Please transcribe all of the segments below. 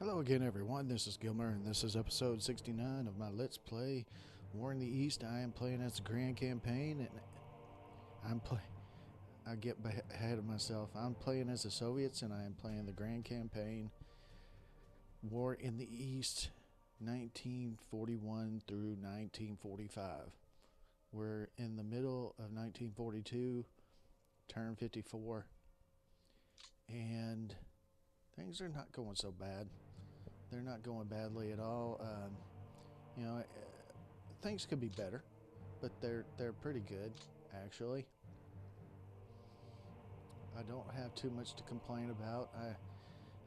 Hello again, everyone. This is Gilmer, and this is episode 69 of my Let's Play War in the East. I am playing as the Grand Campaign, and I get ahead of myself. I'm playing as the Soviets, and I am playing the Grand Campaign War in the East, 1941 through 1945. We're in the middle of 1942, turn 54, and things are not going so bad. They're not going badly at all. Things could be better, but they're pretty good, actually. I don't have too much to complain about. I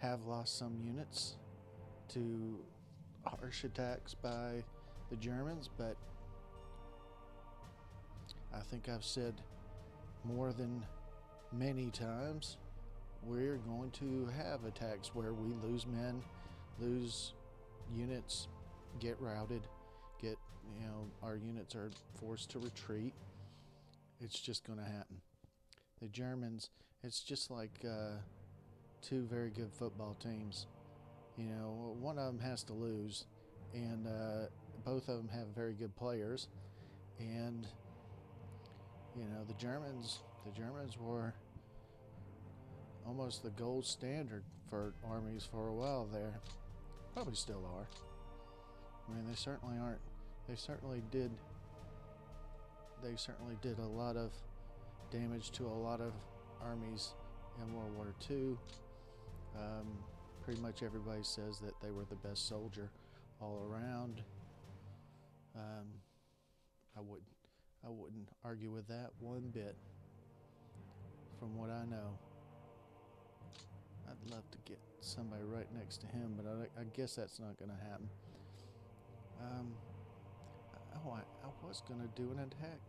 have lost some units to harsh attacks by the Germans, but I think I've said more than many times, we're going to have attacks where we lose men, lose units, get routed, our units are forced to retreat. It's just going to happen. The Germans, it's just like two very good football teams. One of them has to lose, and both of them have very good players. And the Germans were almost the gold standard for armies for a while there. Probably still are. I mean, they certainly aren't. They certainly did a lot of damage to a lot of armies in World War II. Pretty much everybody says that they were the best soldier all around. I wouldn't argue with that one bit. From what I know, I'd love to get somebody right next to him, but I guess that's not going to happen. I was going to do an attack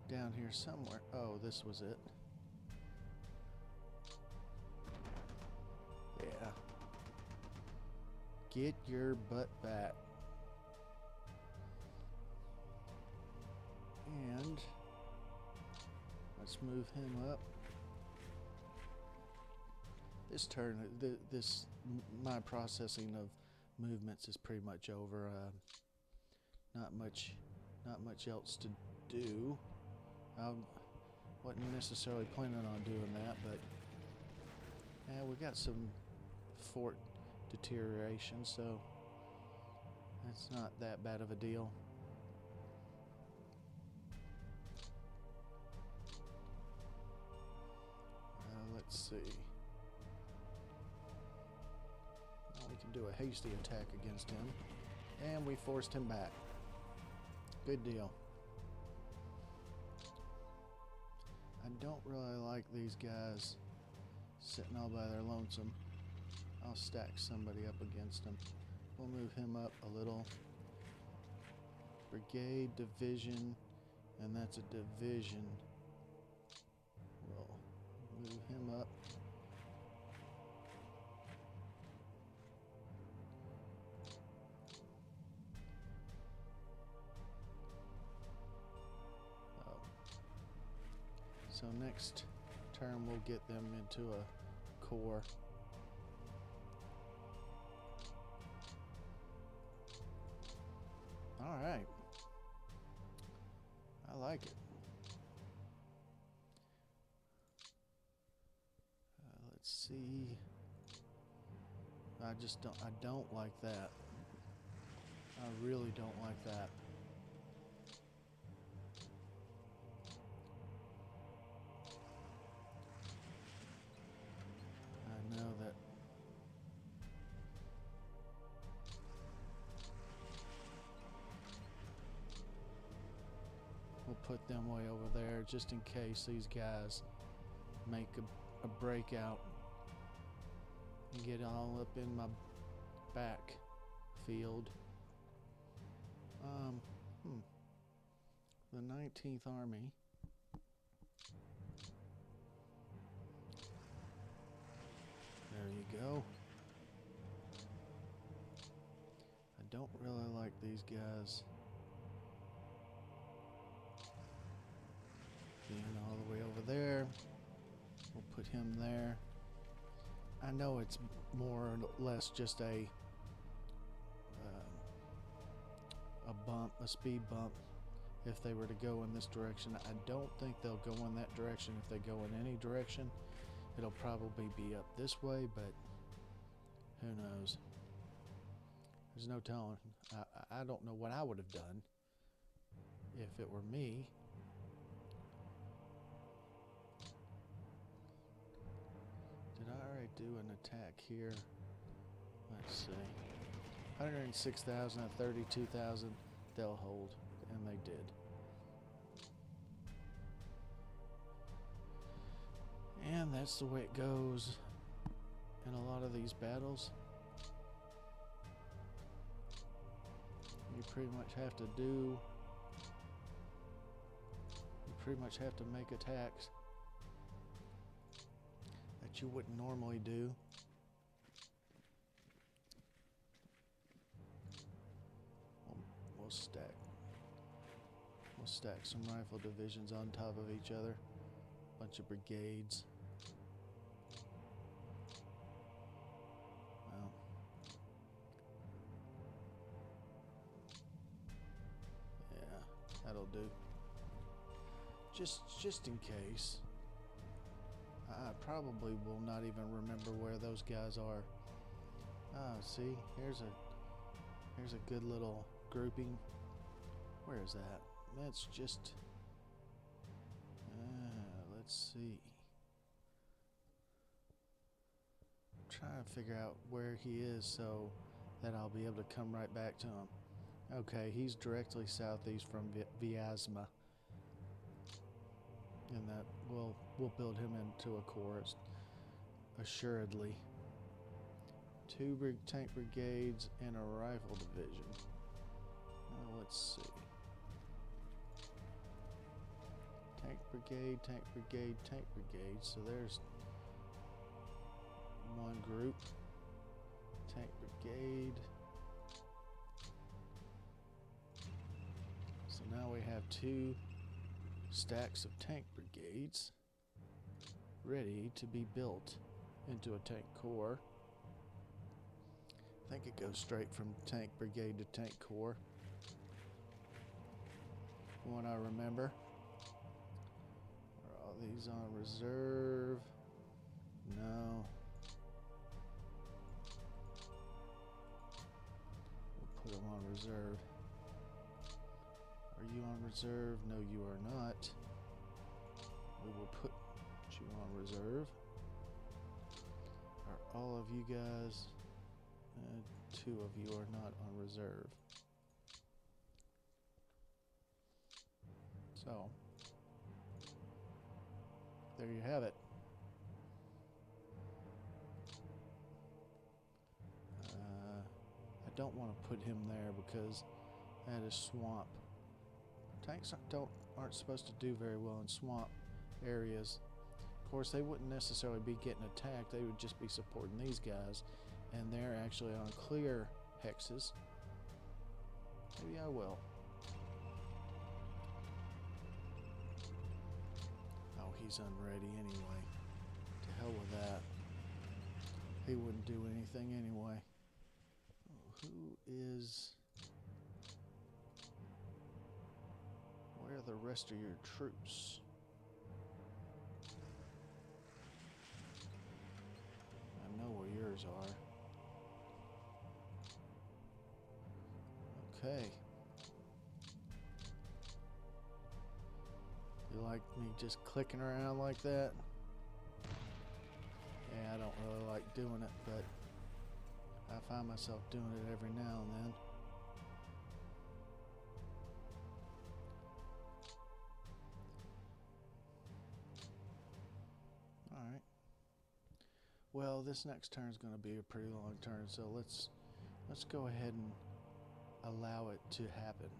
down here somewhere. Oh, this was it. Yeah. Get your butt back. And let's move him up. This turn, my processing of movements is pretty much over. Not much else to do. I wasn't necessarily planning on doing that, but we got some fort deterioration, so it's not that bad of a deal. Let's see. We can do a hasty attack against him, and we forced him back. Good deal. I don't really like these guys sitting all by their lonesome. I'll stack somebody up against him. We'll move him up a little. Brigade, division, and that's a division. We'll move him up. So next turn we'll get them into a core. All right. I like it. Let's see. I don't like that. I really don't like that. I know that we'll put them way over there just in case these guys make a breakout and get all up in my back field. The 19th Army. There you go. I don't really like these guys being all the way over there. We'll put him there. I know it's more or less just a bump, a speed bump. If they were to go in this direction, I don't think they'll go in that direction. If they go in any direction, it'll probably be up this way, but who knows? There's no telling. I don't know what I would have done if it were me. Did I already do an attack here? Let's see. 106,000 and 32,000 they'll hold, and they did. And that's the way it goes in a lot of these battles. You pretty much have to make attacks that you wouldn't normally do. We'll stack some rifle divisions on top of each other. Bunch of brigades. Well, yeah, that'll do. Just in case. I probably will not even remember where those guys are. Oh, see, here's a good little grouping. Where is that? That's just. Let's see. I'm trying to figure out where he is so that I'll be able to come right back to him. Okay, he's directly southeast from Vyazma. And that we'll build him into a corps, assuredly. 2 tank brigades and a rifle division. Let's see. Tank brigade, tank brigade, tank brigade. So there's one group. Tank brigade. So now we have 2 stacks of tank brigades ready to be built into a tank corps. I think it goes straight from tank brigade to tank corps. One I remember. Are all these on reserve? No. We'll put them on reserve. Are you on reserve? No, you are not. We will put you on reserve. Are all of you guys? 2 of you are not on reserve. So, there you have it. I don't want to put him there because that is swamp. Tanks aren't supposed to do very well in swamp areas. Of course, they wouldn't necessarily be getting attacked. They would just be supporting these guys, and they're actually on clear hexes. Maybe I will. Oh, he's unready anyway. To hell with that. He wouldn't do anything anyway. Oh, who is... Where are the rest of your troops? I know where yours are. Okay. You like me just clicking around like that? Yeah, I don't really like doing it, but I find myself doing it every now and then. Alright. Well, this next turn is going to be a pretty long turn, so let's go ahead and allow it to happen.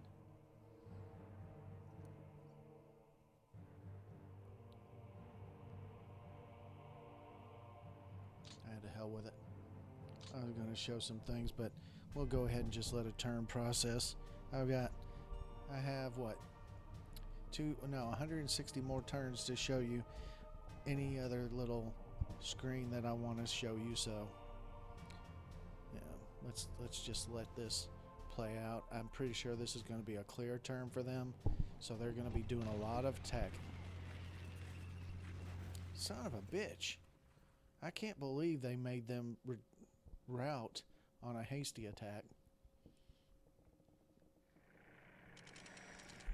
To hell with it. I was going to show some things, but we'll go ahead and just let a turn process. I have what? 160 more turns to show you any other little screen that I want to show you. So yeah, let's just let this play out. I'm pretty sure this is going to be a clear term for them, so they're going to be doing a lot of attacking. Son of a bitch. I can't believe they made them rout on a hasty attack.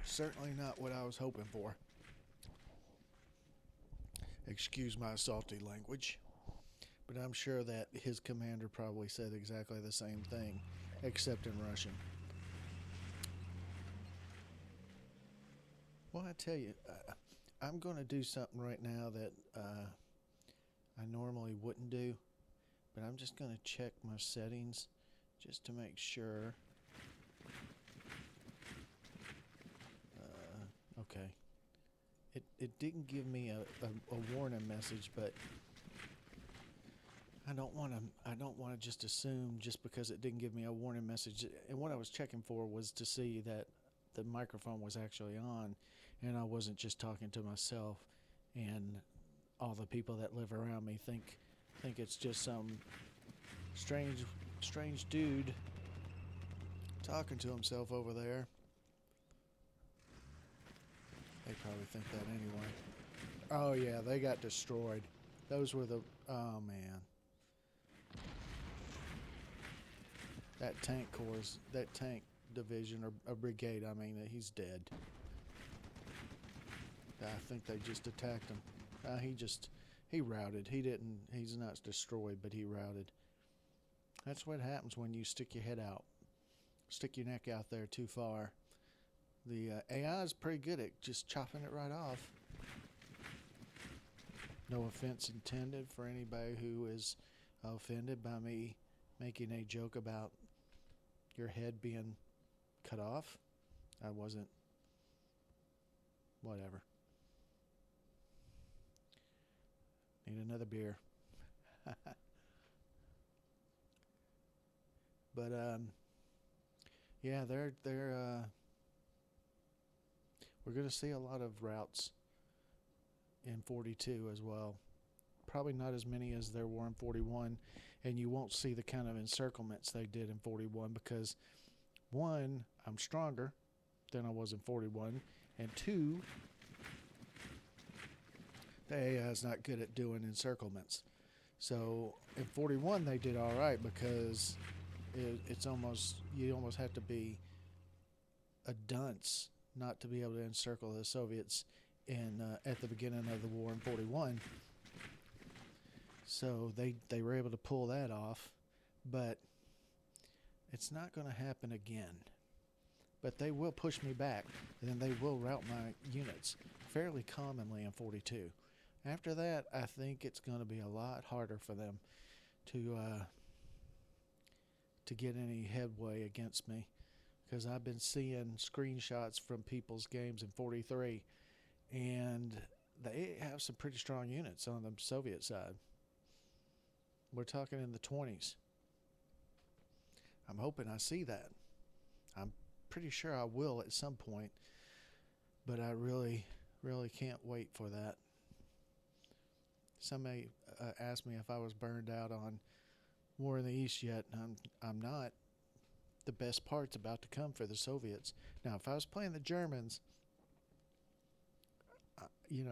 Certainly not what I was hoping for. Excuse my salty language. But I'm sure that his commander probably said exactly the same thing, except in Russian. Well, I tell you, I'm going to do something right now that I normally wouldn't do, but I'm just going to check my settings just to make sure. Okay. It didn't give me a warning message, but I don't want to just assume just because it didn't give me a warning message. And what I was checking for was to see that the microphone was actually on, and I wasn't just talking to myself, and all the people that live around me think it's just some strange dude talking to himself over there. They probably think that anyway. Oh yeah, they got destroyed. Those were the... Oh man. That tank division or brigade, I mean, he's dead. I think they just attacked him. He routed. He's not destroyed, but he routed. That's what happens when you stick your head out. Stick your neck out there too far. The AI is pretty good at just chopping it right off. No offense intended for anybody who is offended by me making a joke about your head being cut off. I wasn't. Whatever. Need another beer. But yeah, they're we're going to see a lot of routes in 42 as well. Probably not as many as there were in 41, and you won't see the kind of encirclements they did in 41 because, one, I'm stronger than I was in 41, and two, the AI is not good at doing encirclements. So in 41 they did all right because it's almost, you almost have to be a dunce not to be able to encircle the Soviets at the beginning of the war in 41. So they were able to pull that off, but it's not going to happen again. But they will push me back, and then they will rout my units fairly commonly in 42. After that, I think it's going to be a lot harder for them to get any headway against me, because I've been seeing screenshots from people's games in 43, and they have some pretty strong units on the Soviet side. We're talking in the 20s. I'm hoping I see that. I'm pretty sure I will at some point, but I really can't wait for that. Somebody asked me if I was burned out on War in the East yet. I'm not. The best part's about to come for the Soviets. Now, if I was playing the Germans,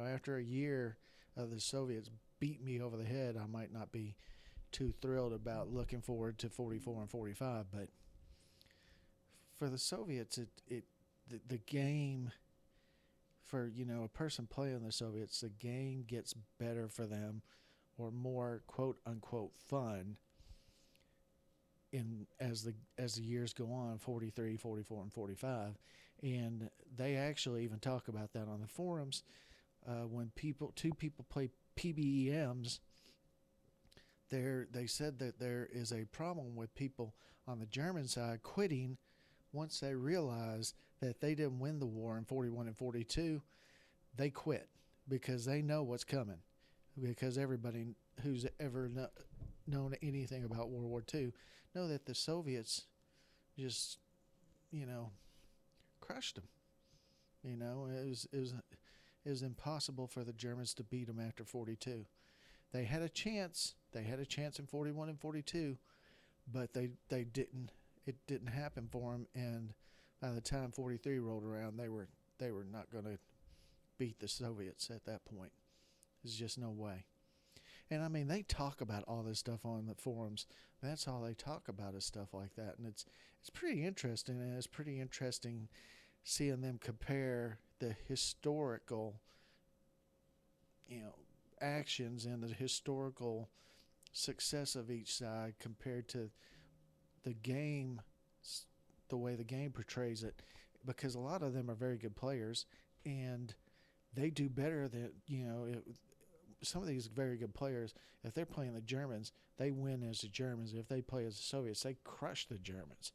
after a year of the Soviets beat me over the head, I might not be too thrilled about looking forward to 44 and 45. But for the Soviets, the game, for a person playing the Soviets, the game gets better for them, or more quote unquote fun as the years go on, 43, 44, and 45. And they actually even talk about that on the forums. When two people play PBEMs, they said that there is a problem with people on the German side quitting once they realize that they didn't win the war in 41 and 42. They quit because they know what's coming, because everybody who's ever known anything about World War II know that the Soviets just crushed them. It was impossible for the Germans to beat them after 42. They had a chance. They had a chance in 41 and 42, but they didn't. It didn't happen for them. And by the time 43 rolled around, they were not going to beat the Soviets at that point. There's just no way. And I mean, they talk about all this stuff on the forums. That's all they talk about is stuff like that, and it's pretty interesting. And it's pretty interesting seeing them compare the historical, actions and the historical success of each side compared to the game, the way the game portrays it, because a lot of them are very good players, and they do better than some of these very good players. If they're playing the Germans, they win as the Germans. If they play as the Soviets, they crush the Germans.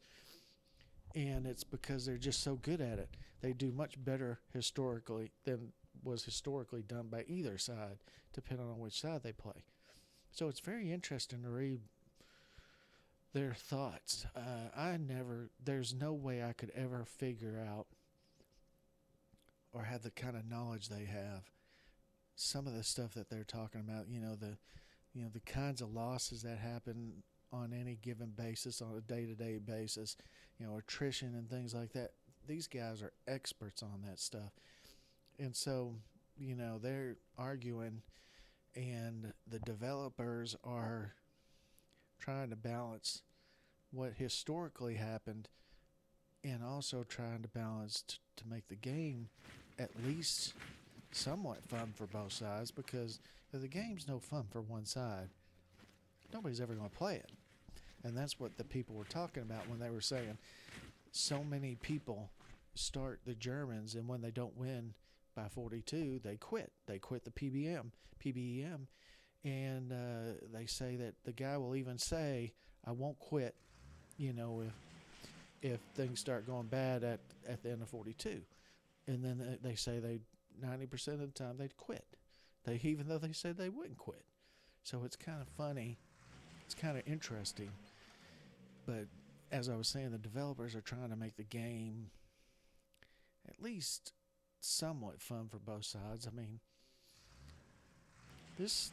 And it's because they're just so good at it. They do much better historically than was historically done by either side, depending on which side they play. So it's very interesting to read their thoughts. There's no way I could ever figure out or have the kind of knowledge they have. Some of the stuff that they're talking about, the kinds of losses that happen on any given basis, on a day-to-day basis, attrition and things like that. These guys are experts on that stuff. And so, they're arguing, and the developers are trying to balance what historically happened and also trying to balance to make the game at least somewhat fun for both sides, because if the game's no fun for one side, nobody's ever going to play it. And that's what the people were talking about when they were saying so many people start the Germans, and when they don't win by 42, they quit. They quit the PBEM, and they say that the guy will even say, I won't quit, if things start going bad at the end of 42. And then they say 90% of the time they'd quit. Even though they said they wouldn't quit. So it's kind of funny. It's kind of interesting. But as I was saying, the developers are trying to make the game at least somewhat fun for both sides. I mean, this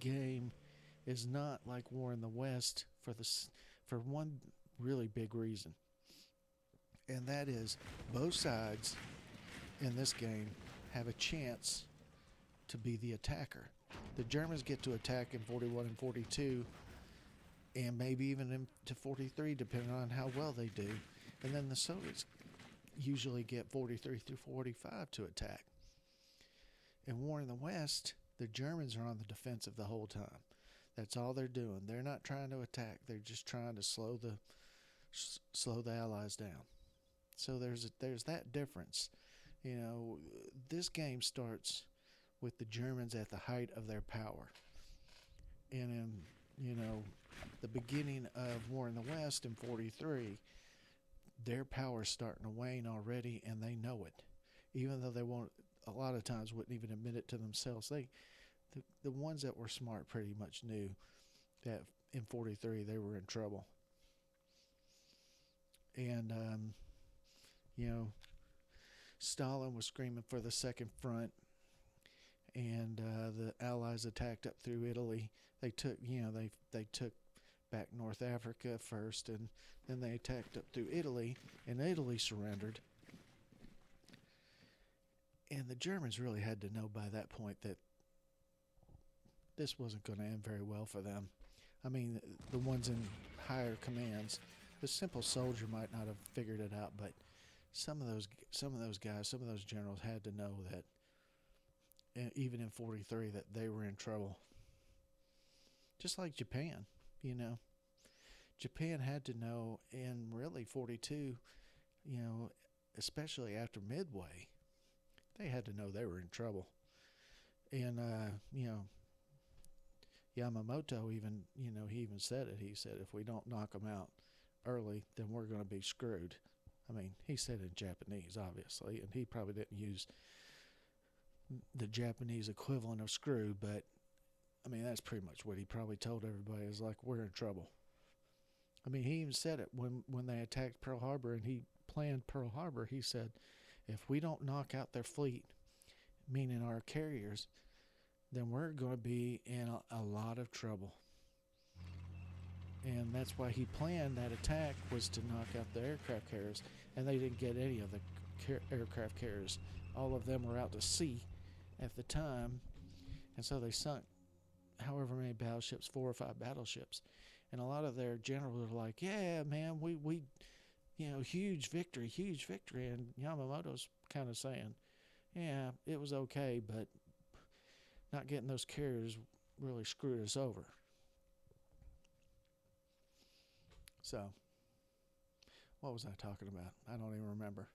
game is not like War in the West for one really big reason. And that is both sides in this game have a chance to be the attacker. The Germans get to attack in 41 and 42, and maybe even into 43, depending on how well they do. And then the Soviets usually get 43 through 45 to attack. In War in the West, the Germans are on the defensive the whole time. That's all they're doing. They're not trying to attack. They're just trying to slow the Allies down. So there's that difference. This game starts with the Germans at the height of their power. And in, the beginning of War in the West in 43, their power's starting to wane already, and they know it. Even though they won't, a lot of times wouldn't even admit it to themselves. The ones that were smart pretty much knew that in 43 they were in trouble. And, Stalin was screaming for the second front, and the Allies attacked up through Italy. They took, they took back North Africa first, and then they attacked up through Italy, and Italy surrendered. And the Germans really had to know by that point that this wasn't going to end very well for them. I mean, the ones in higher commands, the simple soldier might not have figured it out, but some of those guys, some of those generals had to know that, even in 43, that they were in trouble. Just like Japan, Japan had to know in really 42, especially after Midway, they had to know they were in trouble. And, Yamamoto even, he even said it. He said, if we don't knock them out early, then we're going to be screwed. I mean, he said in Japanese, obviously, and he probably didn't use the Japanese equivalent of screwed, but, I mean, that's pretty much what he probably told everybody, is like, we're in trouble. I mean, he even said it when they attacked Pearl Harbor and he planned Pearl Harbor. He said, if we don't knock out their fleet, meaning our carriers, then we're going to be in a lot of trouble. And that's why he planned that attack, was to knock out the aircraft carriers, and they didn't get any of the aircraft carriers. All of them were out to sea at the time, and so they sunk however many battleships, 4 or 5 battleships. And a lot of their generals were like, yeah, man, we huge victory. And Yamamoto's kind of saying, yeah, it was okay, but not getting those carriers really screwed us over. So, what was I talking about? I don't even remember.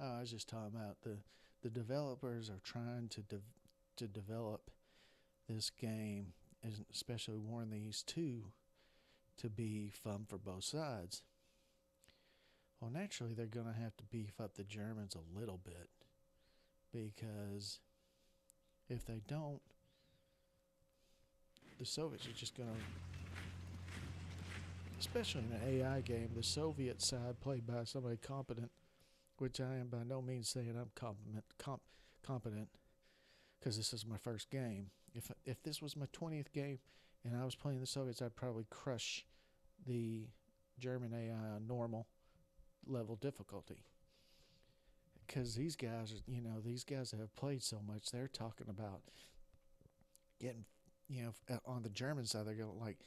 Oh, I was just talking about the developers are trying to develop this game, especially War in the East 2, to be fun for both sides. Well, naturally, they're going to have to beef up the Germans a little bit, because if they don't, the Soviets are just going to, especially in an AI game, the Soviet side played by somebody competent, which I am by no means saying I'm competent, because this is my first game. If this was my 20th game and I was playing the Soviets, I'd probably crush the German AI on normal level difficulty. Because these guys that have played so much, they're talking about getting, on the German side, they're going like,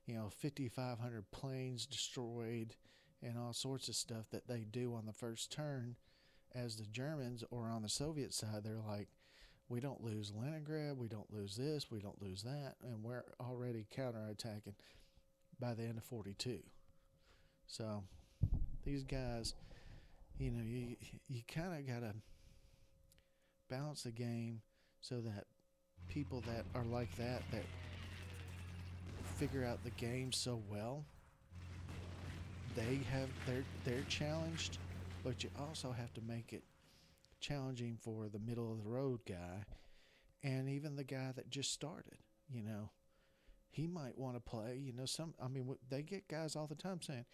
5,500 planes destroyed and all sorts of stuff that they do on the first turn. As the Germans, or on the Soviet side, they're like, we don't lose Leningrad, we don't lose this, we don't lose that, and we're already counterattacking by the end of 42. So these guys, you kind of got to balance the game so that people that are like that figure out the game so well, they're challenged, but you also have to make it challenging for the middle of the road guy, and even the guy that just started. He might want to play. They get guys all the time saying,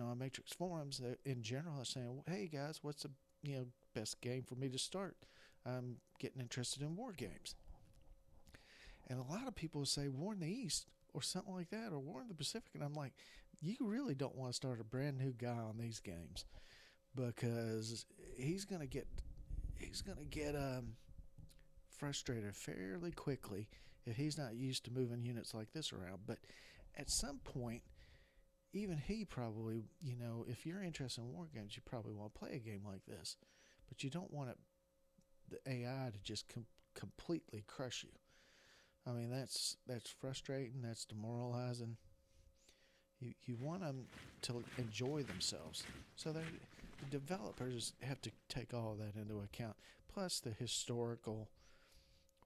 on Matrix forums, in general, are saying, hey guys, what's the best game for me to start? I'm getting interested in war games. And a lot of people say War in the East or something like that, or War in the Pacific, and I'm like, you really don't want to start a brand new guy on these games, because he's gonna get frustrated fairly quickly if he's not used to moving units like this around. But at some point, even he probably, if you're interested in war games, you probably want to play a game like this, but you don't want the AI to just completely crush you. I mean, that's frustrating. That's demoralizing. You want them to enjoy themselves. So the developers have to take all of that into account, plus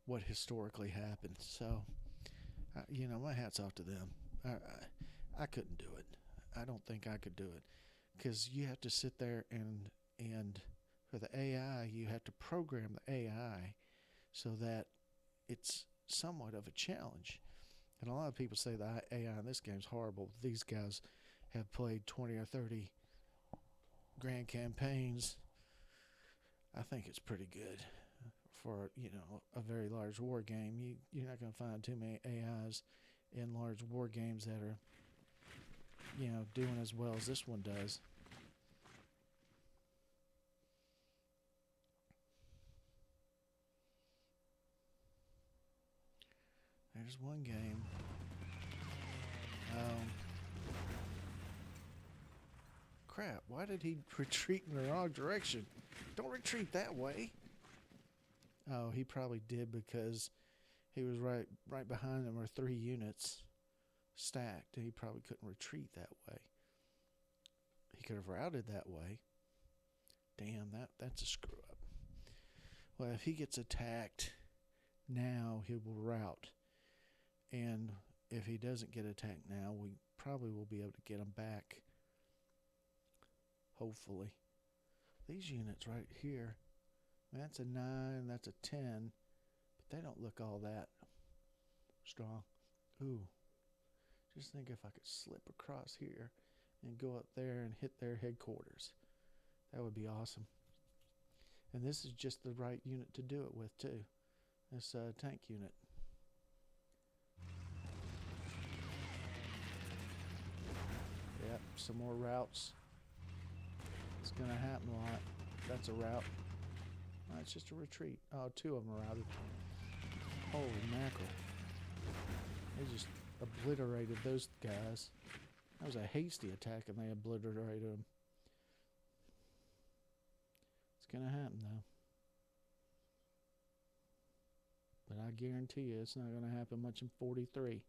what historically happened. So, my hat's off to them. I couldn't do it. I don't think I could do it, because you have to sit there and for the AI, you have to program the AI so that it's somewhat of a challenge. And a lot of people say the AI in this game is horrible. These guys have played 20 or 30 grand campaigns. I think it's pretty good for a very large war game. You're not going to find too many AIs in large war games that are doing as well as this one does. There's one game. Crap, why did he retreat in the wrong direction? Don't retreat that way. Oh, he probably did, because he was right behind him were 3 units stacked, and he probably couldn't retreat that way. He could have routed that way. Damn, that's a screw up. Well, if he gets attacked now, he will rout. And if he doesn't get attacked now, we probably will be able to get him back. Hopefully. These units right here, that's a 9, that's a 10, but they don't look all that strong. Ooh, just think if I could slip across here and go up there and hit their headquarters. That would be awesome. And this is just the right unit to do it with, too. This tank unit. Yep, some more routes. It's going to happen a lot. That's a route. Oh, it's just a retreat. Oh, two of them are routed. Holy mackerel. They just obliterated those guys. That was a hasty attack and they obliterated them. It's going to happen, though. But I guarantee you it's not going to happen much in 43.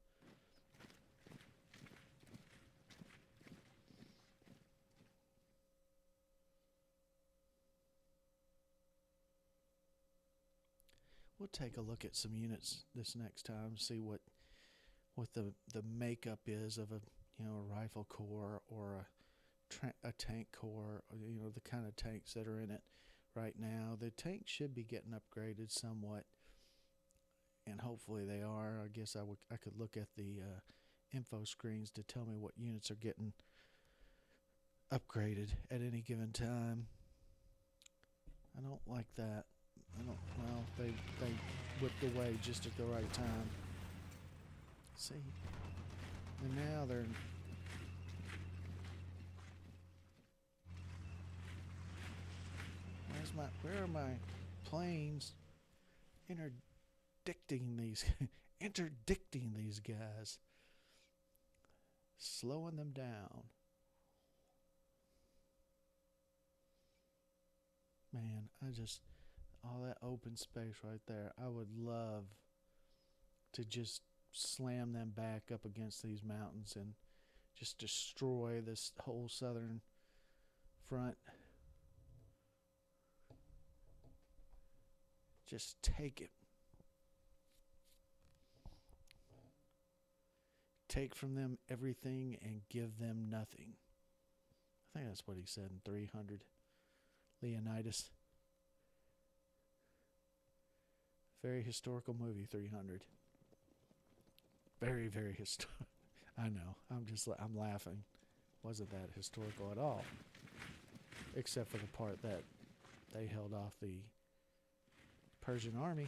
We'll take a look at some units this next time, see what the makeup is of a rifle corps or a tank corps, or, the kind of tanks that are in it right now. The tanks should be getting upgraded somewhat, and hopefully they are. I guess I could look at the info screens to tell me what units are getting upgraded at any given time. I don't like that. They whipped away just at the right time. See? And now they're... Where are my planes interdicting these guys? Slowing them down. Man, all that open space right there, I would love to just slam them back up against these mountains and just destroy this whole southern front. Just take it. Take from them everything and give them nothing. I think that's what he said in 300. Leonidas. Very historical movie, 300. Very, very historical. I know. I'm laughing. Wasn't that historical at all? Except for the part that they held off the Persian army.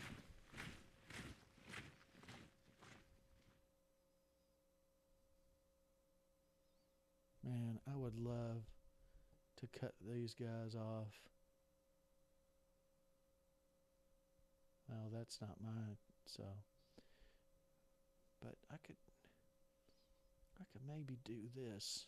Man, I would love to cut these guys off. Well, that's not mine, so. But I could maybe do this.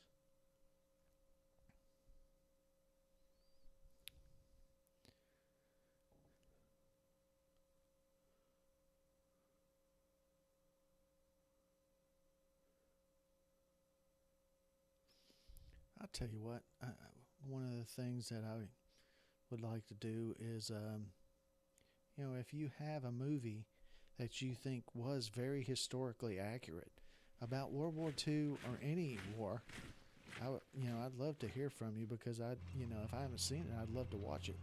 I'll tell you what, one of the things that I would like to do is, if you have a movie that you think was very historically accurate about World War II or any war, I'd love to hear from you because if I haven't seen it, I'd love to watch it.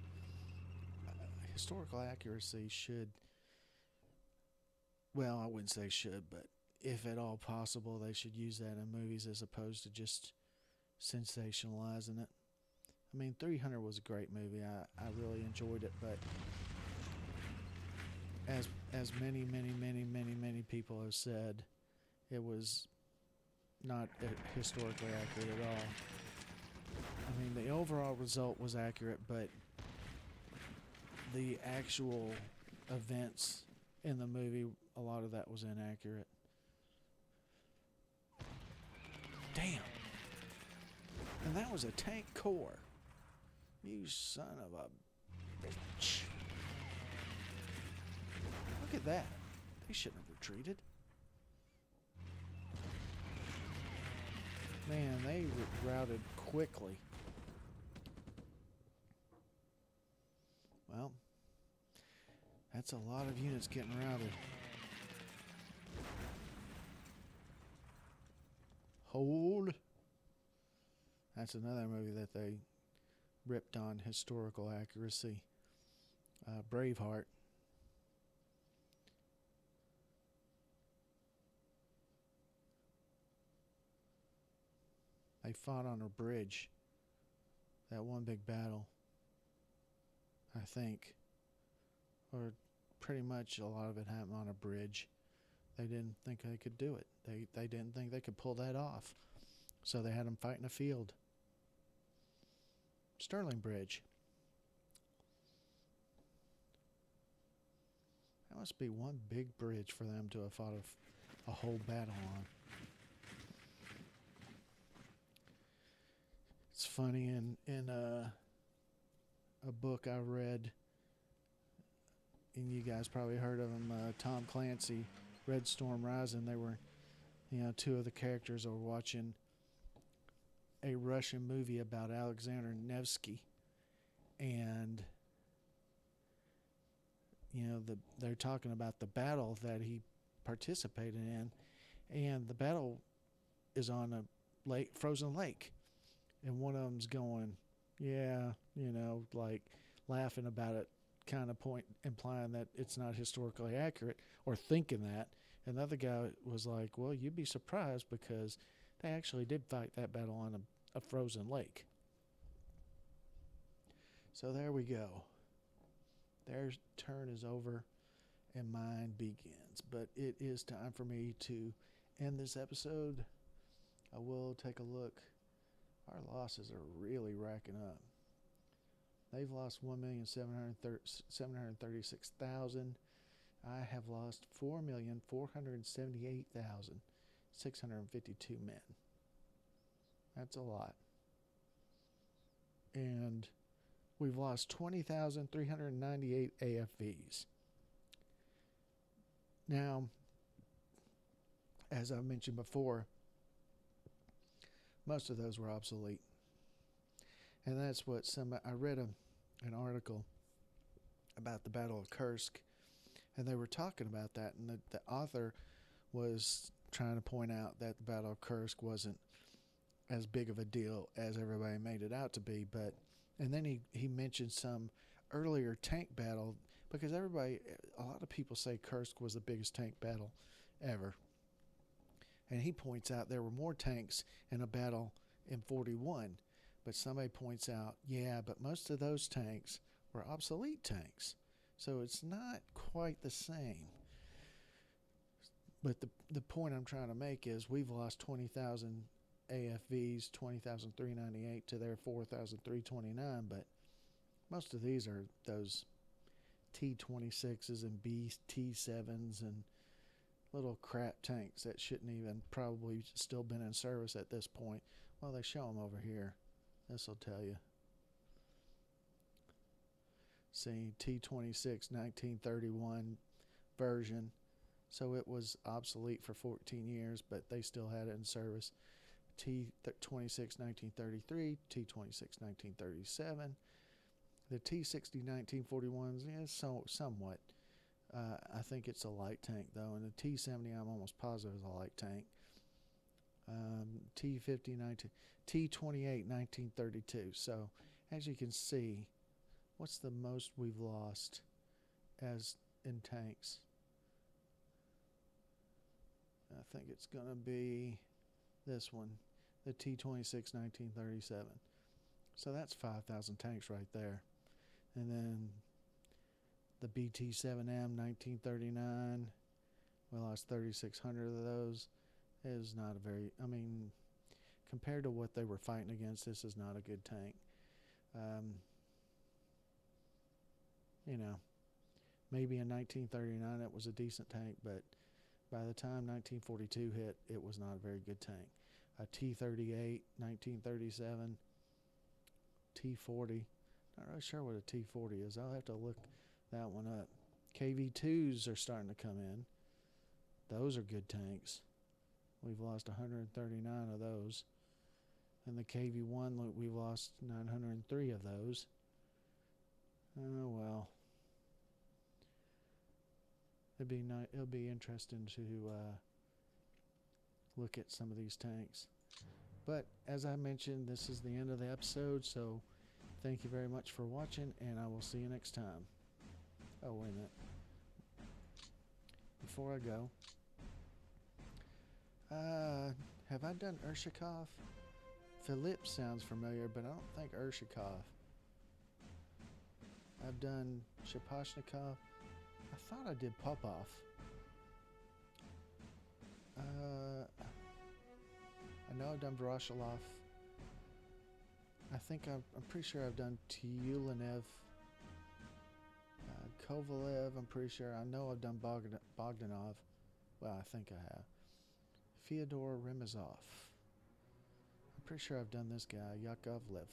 Historical accuracy should, well, I wouldn't say should, but if at all possible, they should use that in movies as opposed to just sensationalizing it. I mean, 300 was a great movie. I really enjoyed it, but as many people have said, it was not historically accurate at all. I mean, the overall result was accurate, but the actual events in the movie, a lot of that was inaccurate. Damn. And that was a tank corps. You son of a bitch. Look at that. They shouldn't have retreated. Man, they routed quickly. Well, that's a lot of units getting routed. Hold. That's another movie that they ripped on historical accuracy. Braveheart. They fought on a bridge. That one big battle. I think. Or pretty much a lot of it happened on a bridge. They didn't think they could do it. They didn't think they could pull that off. So they had them fight in a field. Sterling Bridge. That must be one big bridge for them to have fought a whole battle on. It's funny, in a book I read, and you guys probably heard of him, Tom Clancy, Red Storm Rising. They were, two of the characters are watching a Russian movie about Alexander Nevsky, and they're talking about the battle that he participated in, and the battle is on a frozen lake, and one of them's going, yeah, like laughing about it, kind of implying that it's not historically accurate, or thinking that. And the other guy was like, well, you'd be surprised because they actually did fight that battle on a frozen lake. So there we go. Their turn is over and mine begins. But it is time for me to end this episode. I will take a look. Our losses are really racking up. They've lost 1,736,000. I have lost 4,478,652 men. That's a lot. And we've lost 20,398 AFVs. Now, as I mentioned before, most of those were obsolete. And that's what I read an article about the Battle of Kursk, and they were talking about that, and the author was trying to point out that the Battle of Kursk wasn't as big of a deal as everybody made it out to be. And then he mentioned some earlier tank battle, because a lot of people say Kursk was the biggest tank battle ever. And he points out there were more tanks in a battle in 41. But somebody points out, yeah, but most of those tanks were obsolete tanks. So it's not quite the same. But the point I'm trying to make is we've lost 20,000 AFVs, 20,398 to their 4,329. But most of these are those T-26s and BT-7s and little crap tanks that shouldn't even probably still been in service at this point. Well, they show them over here. This will tell you. See, T-26 1931 version. So it was obsolete for 14 years, but they still had it in service. T-26 1933, T-26 1937. The T-60 1941s, somewhat. I think it's a light tank, though. And the T-70, I'm almost positive, is a light tank. T-50 T-28 1932. So as you can see, what's the most we've lost as in tanks? I think it's going to be this one, the T-26 1937. So that's 5,000 tanks right there. And then the BT-7M 1939, we lost 3,600 of those. It is not a very, compared to what they were fighting against, this is not a good tank. Maybe in 1939 it was a decent tank, but by the time 1942 hit, it was not a very good tank. A T-38, 1937, T-40. Not really sure what a T-40 is. I'll have to look that one up. KV-2s are starting to come in. Those are good tanks. We've lost 139 of those. And the KV-1, look, we've lost 903 of those. Oh, well. It'll be interesting to look at some of these tanks. But as I mentioned, this is the end of the episode, so thank you very much for watching, and I will see you next time. Oh, wait a minute. Before I go, have I done Urshakov? Philippe sounds familiar, but I don't think Urshakov. I've done Shaposhnikov. I thought I did Popov. I know I've done Voroshilov. I'm pretty sure I've done Tyulenev. Kovalev, I'm pretty sure. I know I've done Bogdanov. Well, I think I have. Fyodor Remizov. I'm pretty sure I've done this guy, Yakovlev.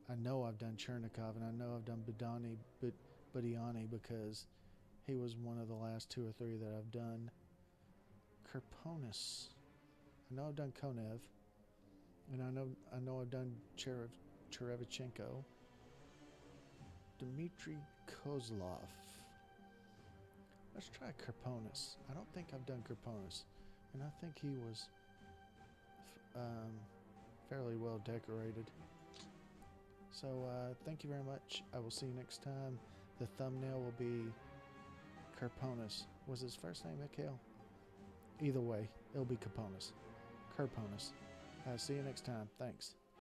I know I've done Chernikov, and I know I've done Budiani because he was one of the last 2 or 3 that I've done. Kirponos. I know I've done Konev, and I know I've done Cherevchenko. Dmitry Kozlov. Let's try Kirponos. I don't think I've done Kirponos, and I think he was fairly well decorated. So thank you very much. I will see you next time. The thumbnail will be Kirponos. Was his first name Mikhail? Either way, it'll be Kirponos. See you next time. Thanks.